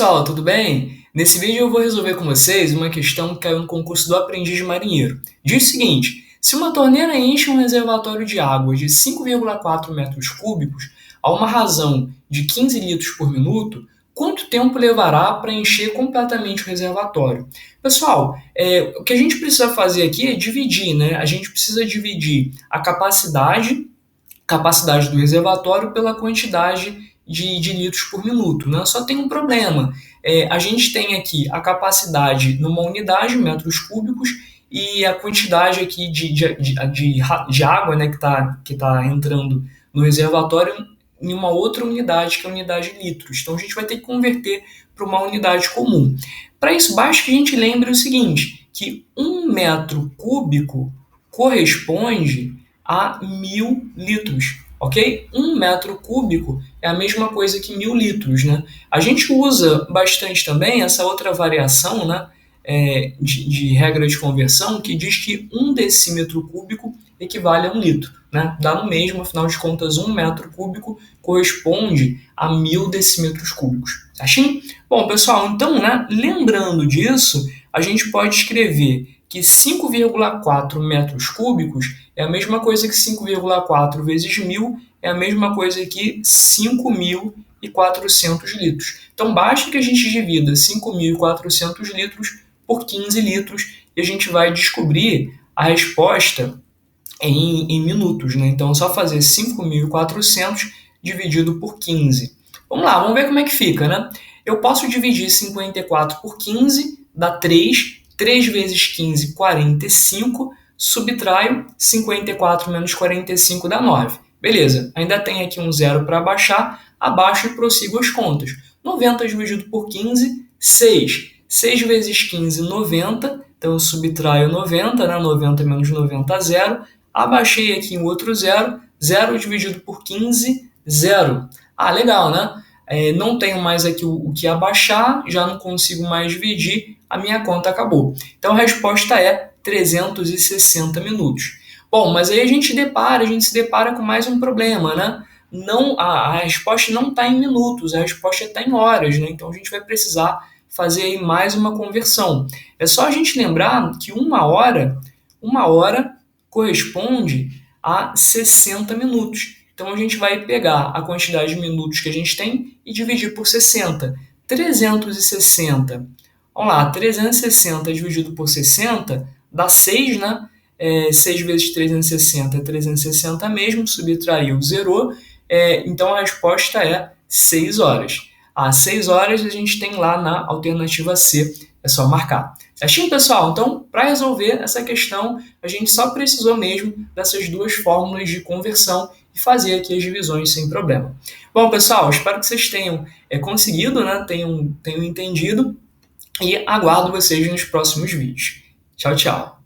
Pessoal, tudo bem? Nesse vídeo eu vou resolver com vocês uma questão que caiu no concurso do Aprendiz de Marinheiro. Diz o seguinte: se uma torneira enche um reservatório de água de 5,4 metros cúbicos a uma razão de 15 litros por minuto, quanto tempo levará para encher completamente o reservatório? Pessoal, o que a gente precisa fazer aqui é dividir, né? A gente precisa dividir a capacidade do reservatório pela quantidade de litros por minuto, né? Só tem um problema. A gente tem aqui a capacidade numa unidade, metros cúbicos, e a quantidade aqui de água, né, que tá entrando no reservatório em uma outra unidade, que é a unidade de litros. Então a gente vai ter que converter para uma unidade comum. Para isso, basta que a gente lembre o seguinte, que 1 metro cúbico corresponde a 1.000 litros, ok? 1 metro cúbico é a mesma coisa que 1.000 litros, né? A gente usa bastante também essa outra variação, né, de regra de conversão, que diz que 1 decímetro cúbico equivale a 1 litro, né? Dá no mesmo, afinal de contas, 1 metro cúbico corresponde a 1.000 decímetros cúbicos, certinho? Bom, pessoal, então, né, lembrando disso, a gente pode escrever que 5,4 metros cúbicos é a mesma coisa que 5,4 vezes 1.000 é a mesma coisa que 5.400 litros. Então, basta que a gente divida 5.400 litros por 15 litros e a gente vai descobrir a resposta em minutos, né? Então, é só fazer 5.400 dividido por 15. Vamos lá, vamos ver como é que fica, né? Eu posso dividir 54 por 15, dá 3. 3 vezes 15, 45. Subtraio 54 menos 45 dá 9. Beleza, ainda tem aqui um zero para abaixar. Abaixo e prossigo as contas. 90 dividido por 15, 6. 6 vezes 15, 90. Então eu subtraio 90, né? 90 menos 90, zero. Abaixei aqui um outro zero. 0 dividido por 15, zero. Ah, legal, né? Não tenho mais aqui o que abaixar, já não consigo mais dividir, a minha conta acabou. Então a resposta é 360 minutos. Bom, mas aí a gente se depara com mais um problema, né? Não, a resposta não está em minutos, a resposta está em horas, né? Então a gente vai precisar fazer aí mais uma conversão. É só a gente lembrar que uma hora corresponde a 60 minutos. Então a gente vai pegar a quantidade de minutos que a gente tem e dividir por 60. 360. Vamos lá, 360 dividido por 60 dá 6, né? 6 vezes 360 é 360 mesmo, subtraiu, zerou. Então a resposta é 6 horas. Às 6 horas a gente tem lá na alternativa C, é só marcar. Certinho, pessoal? Então, para resolver essa questão, a gente só precisou mesmo dessas duas fórmulas de conversão e fazer aqui as divisões sem problema. Bom, pessoal, espero que vocês tenham conseguido, né? Tenham entendido e aguardo vocês nos próximos vídeos. Tchau, tchau.